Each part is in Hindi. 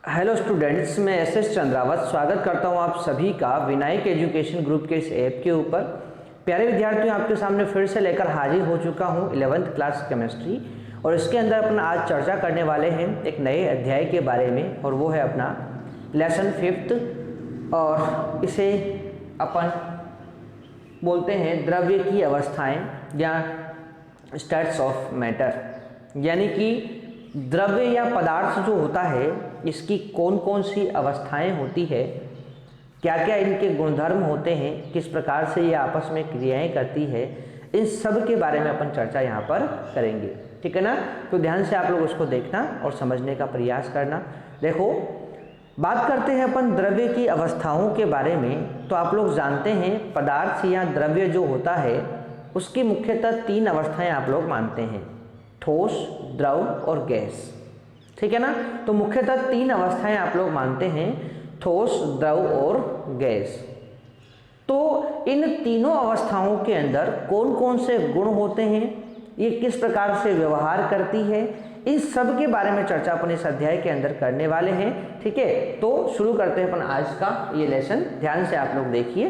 हेलो स्टूडेंट्स, मैं एस चंद्रावत स्वागत करता हूं आप सभी का विनायक एजुकेशन ग्रुप के इस ऐप के ऊपर। प्यारे विद्यार्थियों, आपके सामने फिर से लेकर हाजिर हो चुका हूं 11th क्लास केमिस्ट्री, और इसके अंदर अपन आज चर्चा करने वाले हैं एक नए अध्याय के बारे में, और वो है अपना लेसन 5th, और इसे अपन बोलते हैं द्रव्य की अवस्थाएँ या स्टेट्स ऑफ मैटर। यानी कि द्रव्य या पदार्थ जो होता है इसकी कौन कौन सी अवस्थाएं होती है, क्या क्या इनके गुणधर्म होते हैं, किस प्रकार से ये आपस में क्रियाएं करती है, इन सब के बारे में अपन चर्चा यहाँ पर करेंगे। ठीक है ना? तो ध्यान से आप लोग उसको देखना और समझने का प्रयास करना। देखो, बात करते हैं अपन द्रव्य की अवस्थाओं के बारे में। तो आप लोग जानते हैं पदार्थ या द्रव्य जो होता है उसकी मुख्यतः 3 अवस्थाएं आप लोग मानते हैं, ठोस, द्रव और गैस। ठीक है ना? तो मुख्यतः 3 अवस्थाएं आप लोग मानते हैं, ठोस, द्रव और गैस। तो इन तीनों अवस्थाओं के अंदर कौन कौन से गुण होते हैं, ये किस प्रकार से व्यवहार करती है, इन सब के बारे में चर्चा अपन इस अध्याय के अंदर करने वाले हैं। ठीक है, तो शुरू करते हैं अपन आज का ये लेसन। ध्यान से आप लोग देखिए।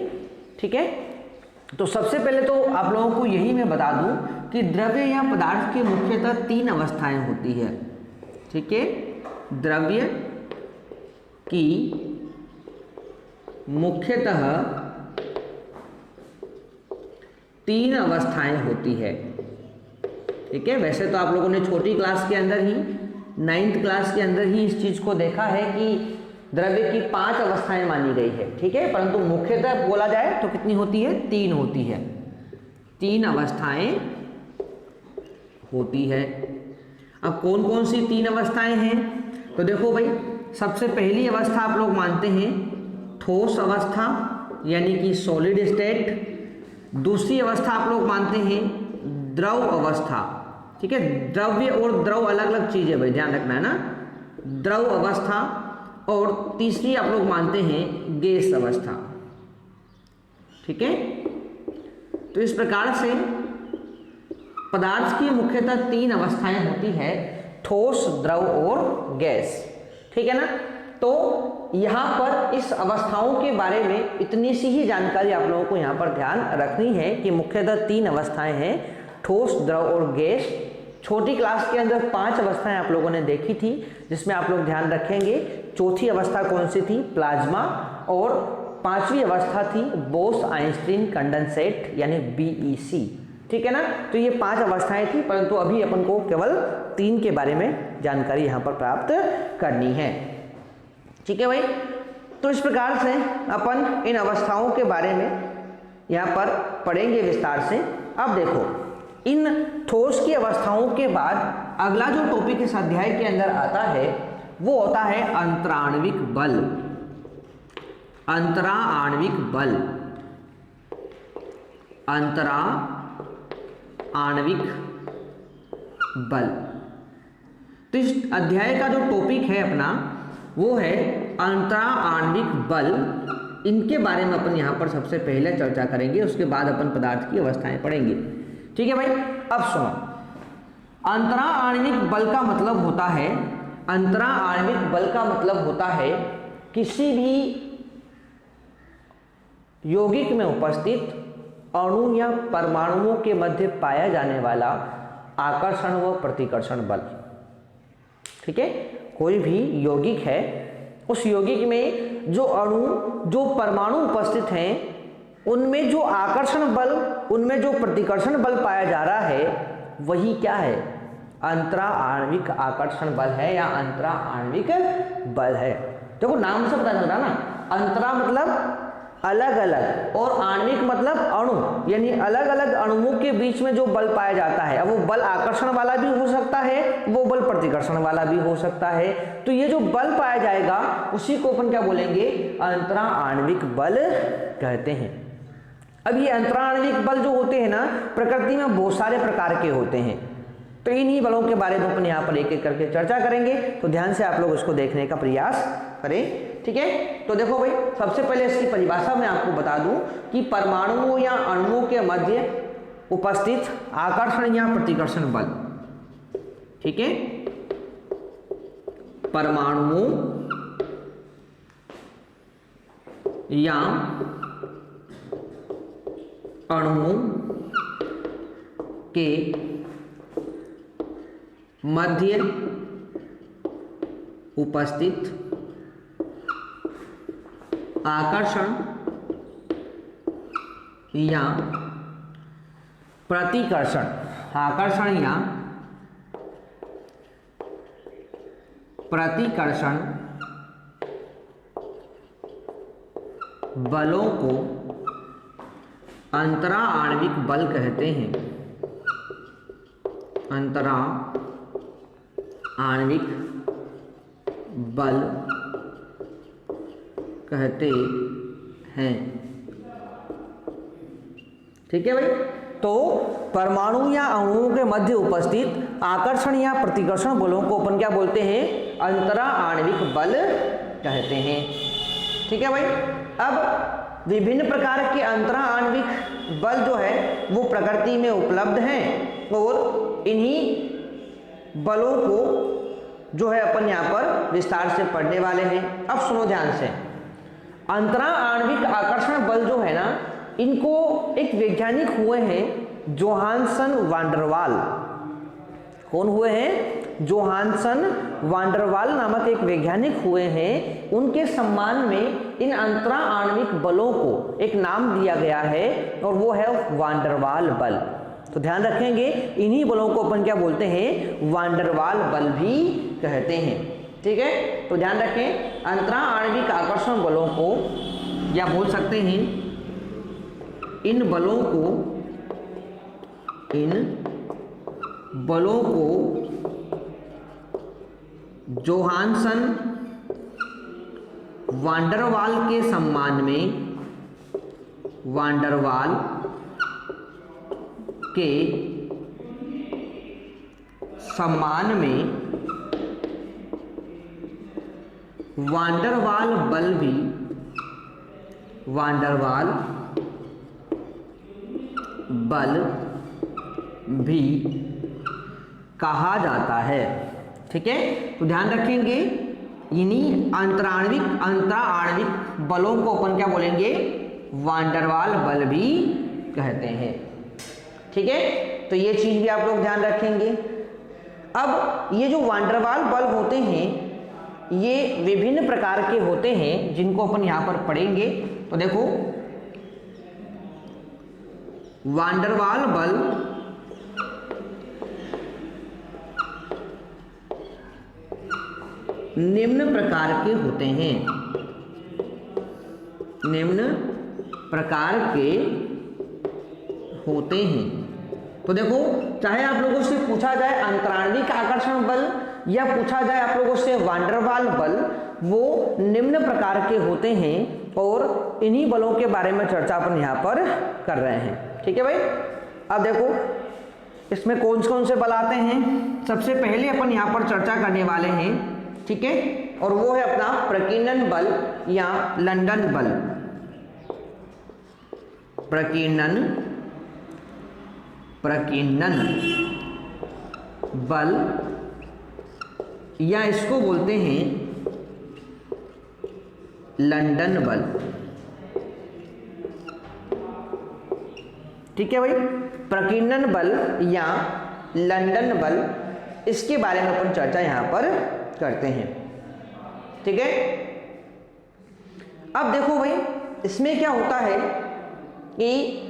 ठीक है, तो सबसे पहले तो आप लोगों को यही मैं बता दूं कि द्रव्य या पदार्थ की मुख्यतः 3 अवस्थाएं होती है। ठीक है, द्रव्य की मुख्यतः 3 अवस्थाएं होती है। ठीक है, वैसे तो आप लोगों ने छोटी क्लास के अंदर ही 9th क्लास के अंदर ही इस चीज को देखा है कि द्रव्य की 5 अवस्थाएं मानी गई है। ठीक है, परंतु मुख्यतः बोला जाए तो कितनी होती है? 3 होती है। 3 अवस्थाएं होती है। अब कौन कौन सी 3 अवस्थाएं हैं? तो देखो भाई, सबसे पहली अवस्था आप लोग मानते हैं ठोस अवस्था, यानी कि सॉलिड स्टेट। दूसरी अवस्था आप लोग मानते हैं द्रव अवस्था। ठीक है, द्रव्य और द्रव अलग अलग चीज है भाई, ध्यान रखना है ना। द्रव अवस्था। और तीसरी आप लोग मानते हैं गैस अवस्था। ठीक है, तो इस प्रकार से पदार्थ की मुख्यतः 3 अवस्थाएं होती है, ठोस, द्रव और गैस। ठीक है ना? तो यहां पर इस अवस्थाओं के बारे में इतनी सी ही जानकारी आप लोगों को यहां पर ध्यान रखनी है कि मुख्यतः 3 अवस्थाएं हैं, ठोस, द्रव और गैस। छोटी क्लास के अंदर 5 अवस्थाएं आप लोगों ने देखी थी, जिसमें आप लोग ध्यान रखेंगे। चौथी अवस्था कौन सी थी? प्लाज्मा। और 5वीं अवस्था थी बोस आइंस्टीन कंडेंसेट, यानी BEC। ठीक है ना? तो ये 5 अवस्थाएं थी, परंतु अभी अपन को केवल 3 के बारे में जानकारी यहाँ पर प्राप्त करनी है। ठीक है भाई, तो इस प्रकार से अपन इन अवस्थाओं के बारे में यहाँ पर पढ़ेंगे विस्तार से। अब देखो, इन ठोस की अवस्थाओं के बाद अगला जो टॉपिक इस अध्याय के अंदर आता है वो होता है अंतराण्विक बल। अंतराण्विक बल, अंतराण्विक बल। तो इस अध्याय का जो टॉपिक है अपना वो है अंतराण्विक बल। इनके बारे में अपन यहाँ पर सबसे पहले चर्चा करेंगे, उसके बाद अपन पदार्थ की अवस्थाएं पढ़ेंगे। ठीक है भाई, अब सुनो। अंतराण्विक बल का मतलब होता है, अंतराण्विक बल का मतलब होता है किसी भी यौगिक में उपस्थित अणु या परमाणुओं के मध्य पाया जाने वाला आकर्षण व प्रतिकर्षण बल। ठीक है, कोई भी यौगिक है, उस यौगिक में जो अणु, जो परमाणु उपस्थित हैं, उनमें जो आकर्षण बल, उनमें जो प्रतिकर्षण बल पाया जा रहा है, वही क्या है? अंतराण्विक आकर्षण बल है या अंतराण्विक बल है। देखो, नाम से पता चल रहा ना, अंतरा मतलब अलग अलग और आणविक मतलब अणु, यानी अलग अलग अणुओं के बीच में जो बल पाया जाता है। अब वो बल आकर्षण वाला भी हो सकता है, वो बल प्रतिकर्षण वाला भी हो सकता है। तो ये जो बल पाया जाएगा उसी को अपन क्या बोलेंगे? अंतराण्विक बल कहते हैं। अब ये अंतराण्विक बल जो होते हैं ना, प्रकृति में बहुत सारे प्रकार के होते हैं। तो इन्हीं बलों के बारे में अपन यहाँ पर एक एक करके चर्चा करेंगे, तो ध्यान से आप लोग उसको देखने का प्रयास करें। ठीक है, तो देखो भाई, सबसे पहले इसकी परिभाषा मैं आपको बता दूं कि परमाणुओं या अणुओं के मध्य उपस्थित आकर्षण या प्रतिकर्षण बल। ठीक है, परमाणुओं या अणुओं के मध्य उपस्थित आकर्षण या प्रतिकर्षण, आकर्षण या प्रतिकर्षण बलों को अंतरा आणविक बल कहते हैं। अंतरा आणविक बल कहते हैं। ठीक है भाई। तो परमाणु या अणुओं के मध्य उपस्थित आकर्षण या प्रतिकर्षण बलों को अपन क्या बोलते हैं? अंतरा आणविक बल कहते हैं। ठीक है भाई। अब विभिन्न प्रकार के अंतरा आणविक बल जो है वो प्रकृति में उपलब्ध हैं और इन्हीं बलों को जो है अपन यहाँ पर विस्तार से पढ़ने वाले हैं। अब सुनो ध्यान से, अंतरा आणविक आकर्षण बल जो है ना, इनको एक वैज्ञानिक हुए हैं जोहानसन वांडरवाल। कौन हुए हैं? जोहानसन वांडरवाल नामक एक वैज्ञानिक हुए हैं। उनके सम्मान में इन अंतरा आणविक बलों को एक नाम दिया गया है और वो है वांडरवाल बल। तो ध्यान रखेंगे, इन्हीं बलों को अपन क्या बोलते हैं? वांडरवाल बल भी कहते हैं। ठीक है, तो ध्यान रखें, अंतरा आणविक आकर्षण बलों को या बोल सकते हैं इन बलों को जोहानसन वांडरवाल के सम्मान में, वांडरवाल के सम्मान में वांडरवाल बल भी, वांडरवाल बल भी कहा जाता है। ठीक है, तो ध्यान रखेंगे, इन्हीं अंतरा आणविक बलों को अपन क्या बोलेंगे? वांडरवाल बल भी कहते हैं। ठीक है, तो ये चीज भी आप लोग ध्यान रखेंगे। अब ये जो वांडरवाल बल होते हैं ये विभिन्न प्रकार के होते हैं जिनको अपन यहां पर पढ़ेंगे। तो देखो, वांडरवाल बल निम्न प्रकार के होते हैं, निम्न प्रकार के होते हैं। तो देखो, चाहे आप लोगों से पूछा जाए अंतराणविक आकर्षण बल या पूछा जाए आप लोगों से वांडरवाल बल, वो निम्न प्रकार के होते हैं और इन्हीं बलों के बारे में चर्चा अपन यहाँ पर कर रहे हैं। ठीक है भाई। अब देखो इसमें कौन कौन से बल आते हैं। सबसे पहले अपन यहाँ पर चर्चा करने वाले हैं, ठीक है, और वो है अपना प्रकीर्णन बल या लंदन बल। प्रकीर्णन बल या इसको बोलते हैं लंदन बल। ठीक है भाई, प्रकीर्णन बल या लंदन बल, इसके बारे में अपन चर्चा यहां पर करते हैं। ठीक है, अब देखो भाई, इसमें क्या होता है कि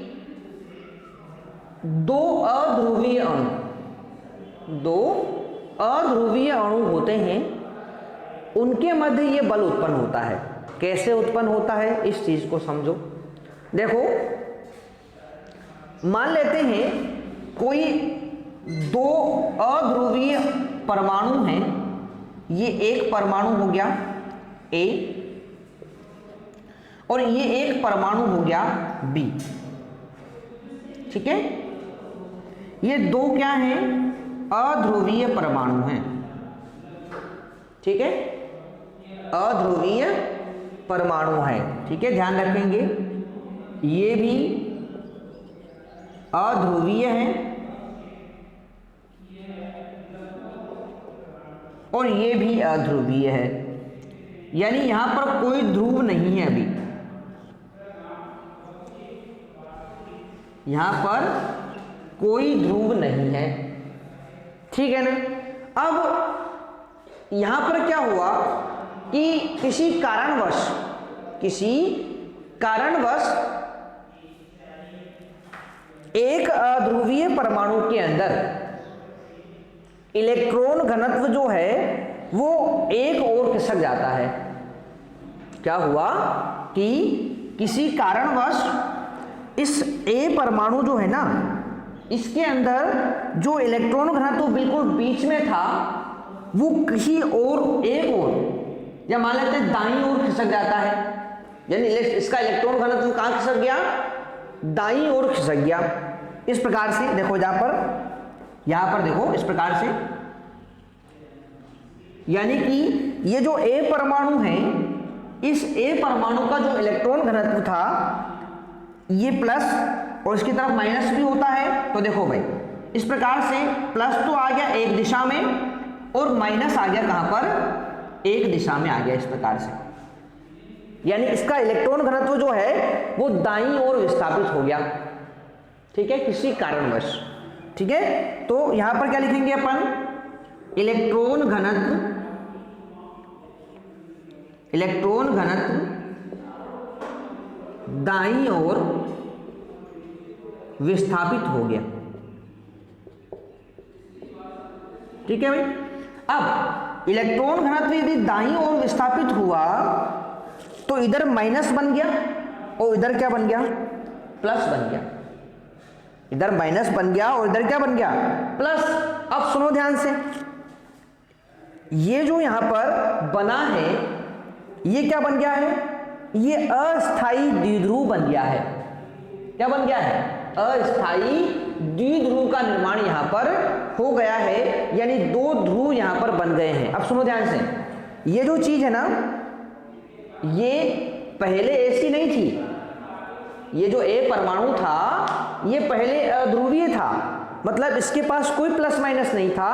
दो अध्रुवीय अणु होते हैं, उनके मध्य ये बल उत्पन्न होता है। कैसे उत्पन्न होता है इस चीज को समझो। देखो, मान लेते हैं कोई दो अध्रुवीय परमाणु हैं, ये एक परमाणु हो गया A और ये एक परमाणु हो गया B। ठीक है, ये दो क्या हैं? अध्रुवीय परमाणु हैं। ठीक है, अध्रुवीय परमाणु है। ठीक है, ध्यान रखेंगे, ये भी अध्रुवीय है और ये भी अध्रुवीय है, यानी यहां पर कोई ध्रुव नहीं है अभी। यहां पर कोई ध्रुव नहीं है, ठीक है ना। अब यहां पर क्या हुआ कि किसी कारणवश एक अध्रुवीय परमाणु के अंदर इलेक्ट्रॉन घनत्व जो है वो एक ओर खिसक जाता है। क्या हुआ कि किसी कारणवश इस ए परमाणु जो है ना, इसके अंदर जो इलेक्ट्रॉन घनत्व बिल्कुल बीच में था वो किसी और एक ओर, या मान लेते हैं दाईं ओर खिसक जाता है, यानी इसका इलेक्ट्रॉन घनत्व कहां खिसक गया, दाईं ओर खिसक गया। इस प्रकार से देखो यहां पर देखो इस प्रकार से, यानी कि ये जो ए परमाणु है, इस ए परमाणु का जो इलेक्ट्रॉन घनत्व था ये प्लस और इसकी तरफ माइनस भी होता है। तो देखो भाई इस प्रकार से प्लस तो आ गया एक दिशा में और माइनस आ गया कहां पर, एक दिशा में आ गया, इस प्रकार से। यानी इसका इलेक्ट्रॉन घनत्व जो है वो दाईं ओर विस्थापित हो गया, ठीक है, किसी कारणवश, ठीक है। तो यहां पर क्या लिखेंगे अपन, इलेक्ट्रॉन घनत्व दाईं ओर विस्थापित हो गया, ठीक है भाई। अब इलेक्ट्रॉन घनत्व यदि दाईं ओर विस्थापित हुआ तो इधर माइनस बन गया और इधर क्या बन गया, प्लस बन गया। इधर माइनस बन गया और इधर क्या बन गया, प्लस। अब सुनो ध्यान से, ये जो यहां पर बना है ये क्या बन गया है, ये अस्थाई द्विध्रुव बन गया है। क्या बन गया है, अस्थाई द्विध्रुव का निर्माण यहां पर हो गया है, यानी दो ध्रुव यहां पर बन गए हैं। अब सुनो ध्यान से, ये जो चीज है ना ये पहले ऐसी नहीं थी, ये जो ए परमाणु था ये पहले अध्रुवीय था, मतलब इसके पास कोई प्लस माइनस नहीं था,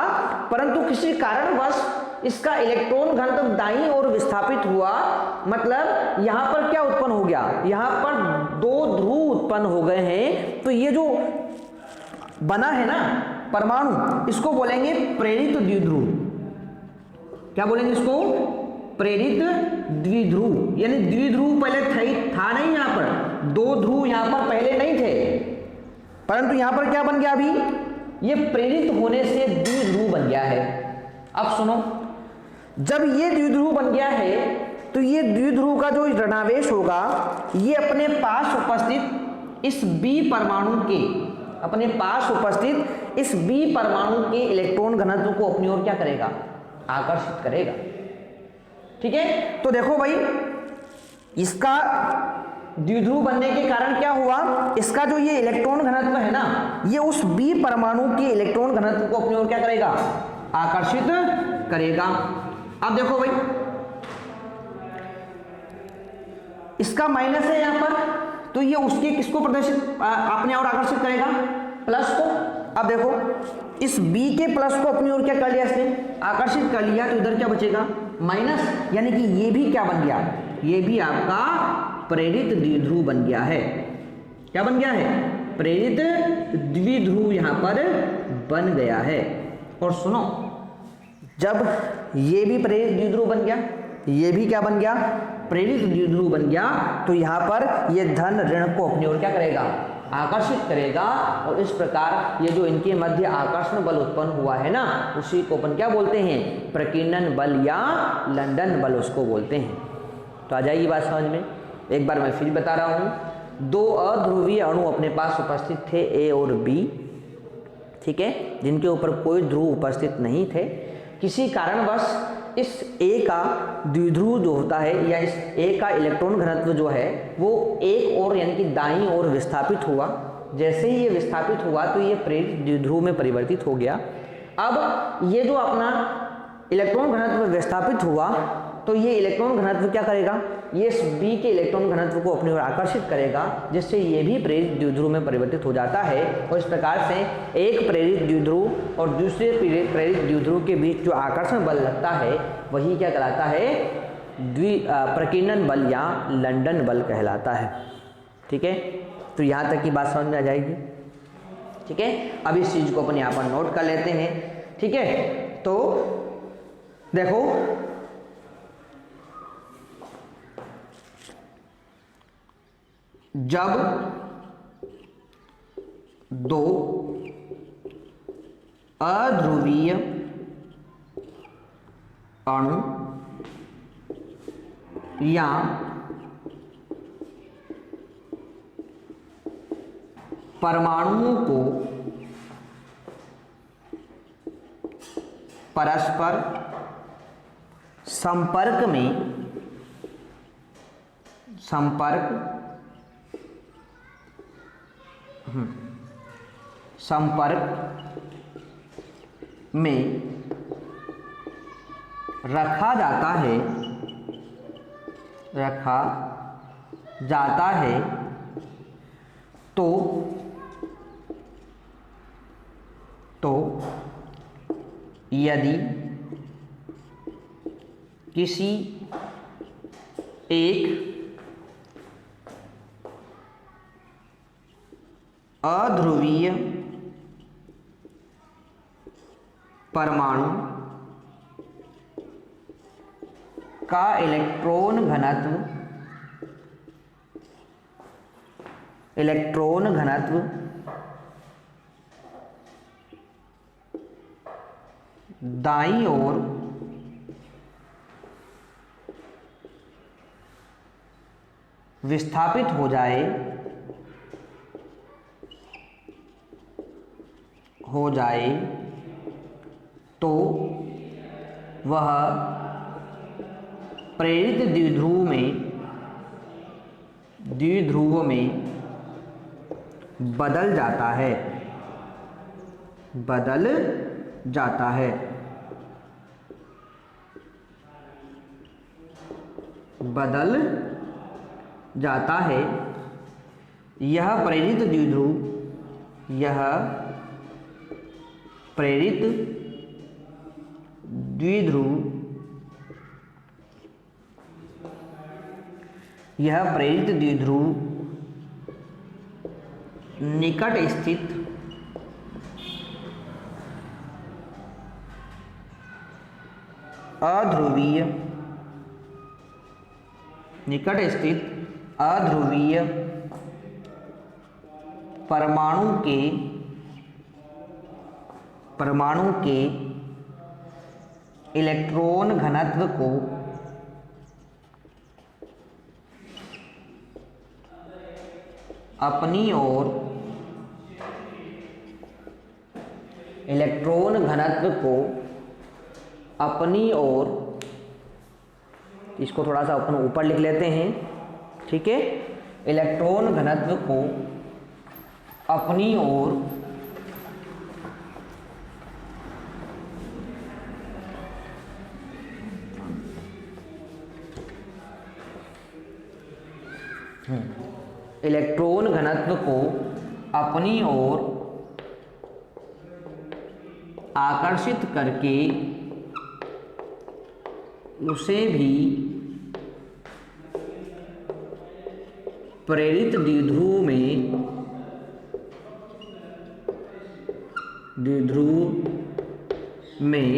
परंतु किसी कारणवश इसका इलेक्ट्रॉन घनत्व दाईं ओर विस्थापित हुआ, मतलब यहां पर क्या उत्पन्न हो गया, यहां पर दो ध्रुव उत्पन्न हो गए हैं। तो ये जो बना है ना परमाणु, इसको बोलेंगे प्रेरित द्विध्रुव। क्या बोलेंगे इसको, प्रेरित द्विध्रुव। यानी द्विध्रुव पहले था नहीं, यहां पर दो ध्रुव यहां पर पहले नहीं थे, परंतु यहां पर क्या बन गया, अभी ये प्रेरित होने से द्विध्रुव बन गया है। अब सुनो, जब ये द्विध्रुव बन गया है तो ये द्विध्रुव का जो ऋणावेश होगा ये अपने पास उपस्थित इस बी परमाणु के, अपने पास उपस्थित इस बी परमाणु के इलेक्ट्रॉन घनत्व को अपनी ओर क्या करेगा, आकर्षित करेगा, ठीक है। तो देखो भाई इसका द्विध्रुव बनने के कारण क्या हुआ, इसका जो ये इलेक्ट्रॉन घनत्व है ना ये उस बी परमाणु के इलेक्ट्रॉन घनत्व को अपनी ओर क्या करेगा, आकर्षित करेगा। अब देखो भाई इसका माइनस है यहां पर, तो ये उसके किसको प्रदर्शित अपने ओर आकर्षित करेगा, प्लस को। अब देखो इस b के प्लस को अपनी ओर क्या कर लिया इसने, आकर्षित कर लिया, तो इधर क्या बचेगा, माइनस। यानी कि ये भी क्या बन गया, ये भी आपका प्रेरित द्विध्रुव बन गया है। क्या बन गया है, प्रेरित द्विध्रुव यहां पर बन गया है। और सुनो, जब ये भी प्रेरित द्विध्रुव बन गया, ये भी क्या बन गया, प्रेरित द्विध्रुव बन गया, तो यहां पर ये धन ऋण को अपनी ओर क्या करेगा, आकर्षित करेगा। और इस प्रकार ये जो इनके मध्य आकर्षण बल उत्पन्न हुआ है ना, उसी को अपन क्या बोलते हैं, प्रकीर्णन बल या लंदन बल उसको बोलते हैं। तो आ जाएगी बात समझ में। एक बार मैं फिर बता रहा हूं, दो अध्रुवीय अणु अपने पास उपस्थित थे, ए और बी, ठीक है, जिनके ऊपर कोई ध्रुव उपस्थित नहीं थे। किसी कारणवश इस ए का द्विध्रुव जो होता है या इस ए का इलेक्ट्रॉन घनत्व जो है वो एक ओर यानी कि दाईं ओर विस्थापित हुआ। जैसे ही ये विस्थापित हुआ तो ये प्रेरित द्विध्रुव में परिवर्तित हो गया। अब ये जो अपना इलेक्ट्रॉन घनत्व विस्थापित हुआ तो ये इलेक्ट्रॉन घनत्व क्या करेगा, ये इस बी के इलेक्ट्रॉन घनत्व को अपनी ओर आकर्षित करेगा, जिससे ये भी प्रेरित द्विध्रुव में परिवर्तित हो जाता है। और इस प्रकार से एक प्रेरित द्विध्रुव और दूसरे प्रेरित द्विध्रुव के बीच जो आकर्षण बल लगता है वही क्या कहलाता है, प्रकीर्णन बल या लंदन बल कहलाता है। ठीक है, तो यहाँ तक की बात समझ में आ जाएगी। ठीक है, अब इस चीज़ को अपन यहाँ पर नोट कर लेते हैं। ठीक है, तो देखो जब दो अध्रुवीय अणु या परमाणुओं को परस्पर संपर्क में रखा जाता है तो यदि किसी एक अध्रुवीय परमाणु का इलेक्ट्रॉन घनत्व दाईं ओर विस्थापित हो जाए तो वह प्रेरित द्विध्रुव में बदल जाता है। यह प्रेरित द्विध्रुव निकट स्थित अध्रुवीय परमाणु के इलेक्ट्रॉन घनत्व को अपनी ओर इसको थोड़ा सा अपन ऊपर लिख लेते हैं। ठीक है, इलेक्ट्रॉन घनत्व को अपनी ओर आकर्षित करके उसे भी प्रेरित द्विध्रुव में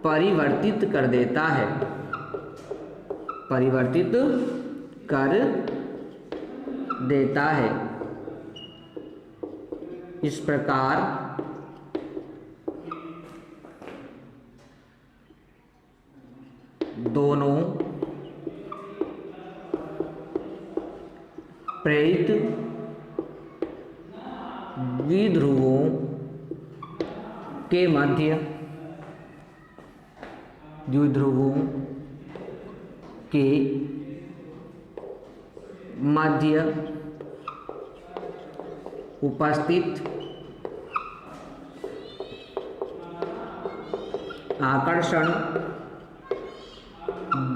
परिवर्तित कर देता है। इस प्रकार दोनों प्रेरित द्विध्रुवों के मध्य उपस्थित आकर्षण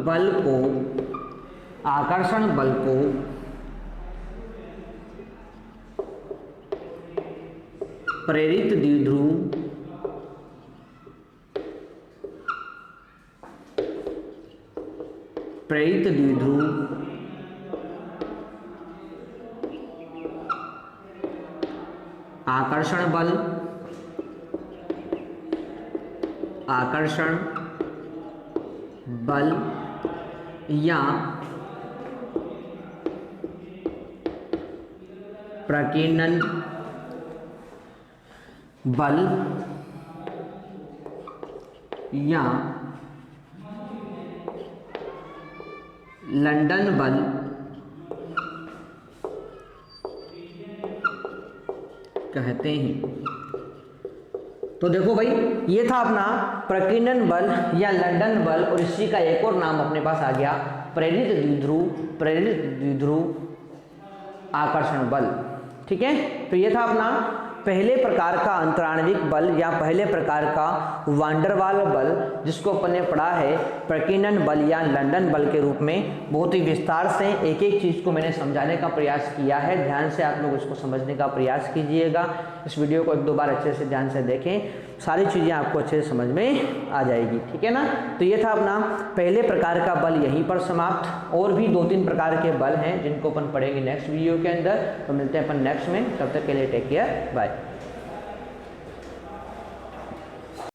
बल को प्रेरित द्विध्रुव आकर्षण बल, आकर्षण बल या प्रकीर्णन बल या लंदन बल कहते हैं। तो देखो भाई, ये था अपना प्रकीर्णन बल या लंदन बल, और इसी का एक और नाम अपने पास आ गया प्रेरित द्विध्रुव आकर्षण बल। ठीक है, तो ये था अपना पहले प्रकार का अंतराण्विक बल या पहले प्रकार का वांडरवाल बल, जिसको अपन ने पढ़ा है प्रकीर्णन बल या लंदन बल के रूप में। बहुत ही विस्तार से एक एक चीज़ को मैंने समझाने का प्रयास किया है, ध्यान से आप लोग इसको समझने का प्रयास कीजिएगा। इस वीडियो को एक दो बार अच्छे से ध्यान से देखें, सारी चीज़ें आपको अच्छे से समझ में आ जाएगी। ठीक है ना, तो ये था अपना पहले प्रकार का बल यहीं पर समाप्त। और भी 2-3 प्रकार के बल हैं जिनको अपन पढ़ेंगे नेक्स्ट वीडियो के अंदर। तो मिलते हैं अपन नेक्स्ट में, तब तक के लिए टेक केयर, बाय।